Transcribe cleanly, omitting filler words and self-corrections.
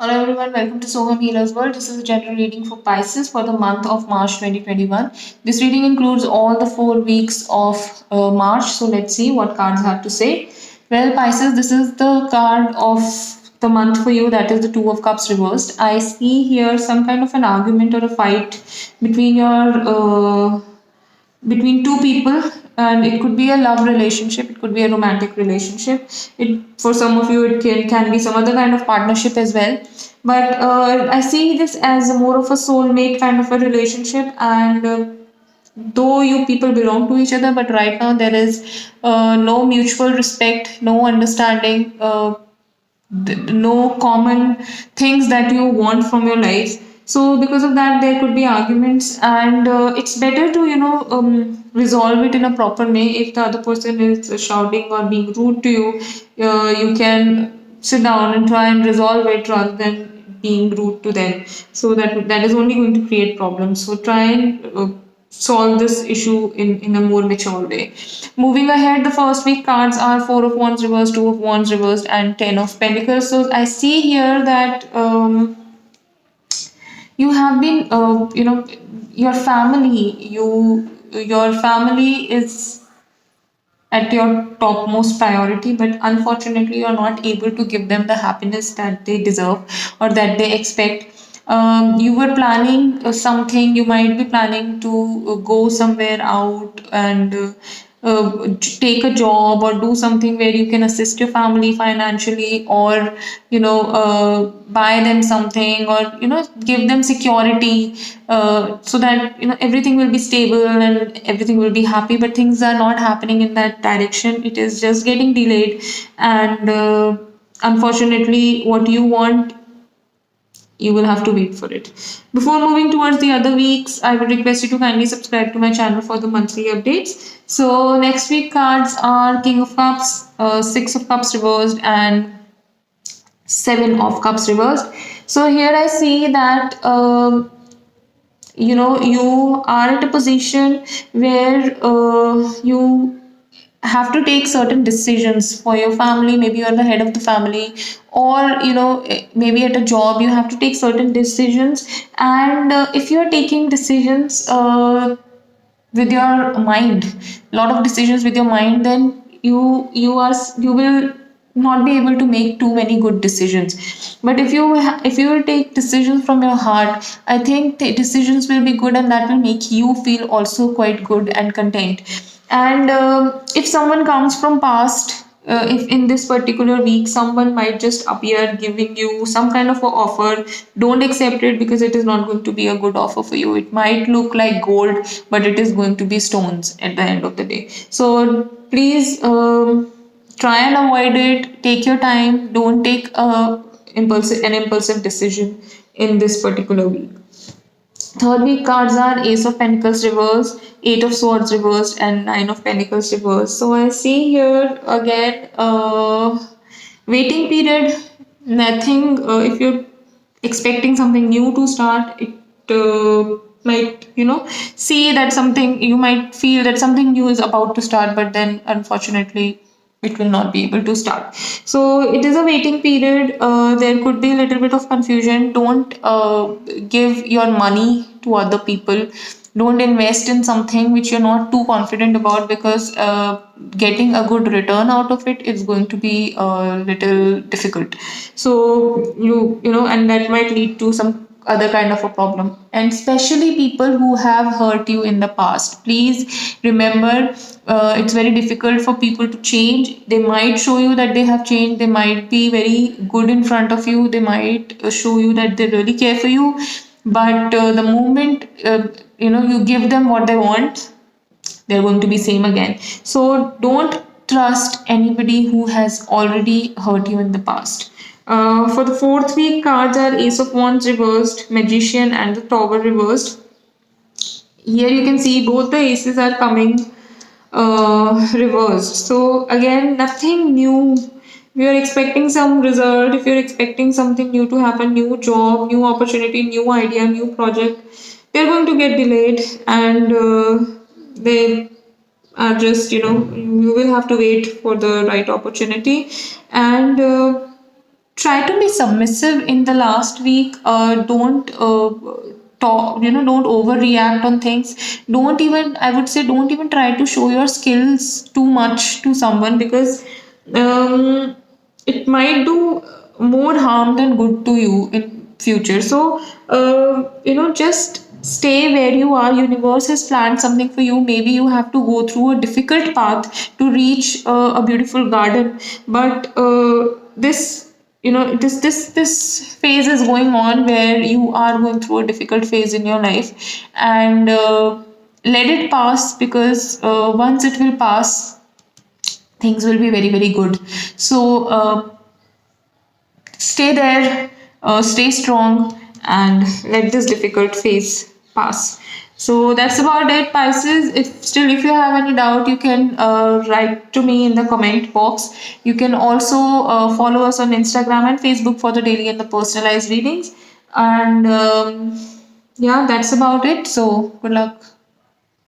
Hello everyone, welcome to Soham Healer's World. This is a general reading for Pisces for the month of March 2021. This reading includes all the 4 weeks of March. So let's see what cards have to say. Well, Pisces, this is the card of the month for you, that is the Two of Cups reversed. I see here some kind of an argument or a fight between between two people, and it could be a love relationship, it could be a romantic relationship, it for some of you it can be some other kind of partnership as well, but I see this as more of a soulmate kind of a relationship, and though you people belong to each other, but right now there is no mutual respect, no understanding, no common things that you want from your life. So because of that there could be arguments, and it's better to resolve it in a proper way. If the other person is shouting or being rude to you, you can sit down and try and resolve it rather than being rude to them. So that is only going to create problems. So try and solve this issue in a more mature way. Moving ahead, the first week cards are Four of Wands reversed, Two of Wands reversed, and Ten of Pentacles. So I see here that you have been, your family is at your topmost priority, but unfortunately you're not able to give them the happiness that they deserve or that they expect. You were planning something, you might be planning to go somewhere out and take a job or do something where you can assist your family financially, or buy them something, or give them security, so that everything will be stable and everything will be happy, but things are not happening in that direction. It is just getting delayed, and unfortunately what you want, you will have to wait for it. Before moving towards the other weeks, I would request you to kindly subscribe to my channel for the monthly updates. So next week cards are King of Cups, Six of Cups reversed, and Seven of Cups reversed. So here I see that you are at a position where you have to take certain decisions for your family. Maybe you're the head of the family, or maybe at a job you have to take certain decisions, and if you're taking decisions with your mind, a lot of decisions with your mind, then you will not be able to make too many good decisions. But if you will take decisions from your heart, I think the decisions will be good, and that will make you feel also quite good and content. And if someone comes from past, if in this particular week someone might just appear giving you some kind of a offer, don't accept it, because it is not going to be a good offer for you. It might look like gold, but it is going to be stones at the end of the day. So please try and avoid it. Take your time. Don't take an impulsive decision in this particular week. Third week cards are Ace of Pentacles reversed, Eight of Swords reversed, and Nine of Pentacles reversed. So I see here again waiting period. Nothing. If you're expecting something new to start, it might see that something, you might feel that something new is about to start, but then unfortunately it will not be able to start. So it is a waiting period. There could be a little bit of confusion. Don't give your money to other people. Don't invest in something which you're not too confident about, because getting a good return out of it is going to be a little difficult. So and that might lead to some other kind of a problem, and especially people who have hurt you in the past, please remember, it's very difficult for people to change. They might show you that they have changed, they might be very good in front of you, they might show you that they really care for you, but the moment you give them what they want, they're going to be same again. So don't trust anybody who has already hurt you in the past. For the fourth week, cards are Ace of Wands reversed, Magician, and the Tower reversed. Here you can see both the aces are coming reversed. So again, nothing new. If you're expecting some result, if you're expecting something new to happen, new job, new opportunity, new idea, new project, they're going to get delayed, and they are just, you will have to wait for the right opportunity. And try to be submissive in the last week. Don't talk, don't overreact on things. Don't even, I would say, don't even try to show your skills too much to someone, because um, it might do more harm than good to you in future. So just stay where you are. Universe has planned something for you. Maybe you have to go through a difficult path to reach a beautiful garden, but this this phase is going on where you are going through a difficult phase in your life, and let it pass, because once it will pass, things will be very, very good. So stay there, stay strong, and let this difficult phase pass. So that's about it, Pisces. If you have any doubt, you can write to me in the comment box. You can also follow us on Instagram and Facebook for the daily and the personalized readings. And yeah, that's about it. So good luck.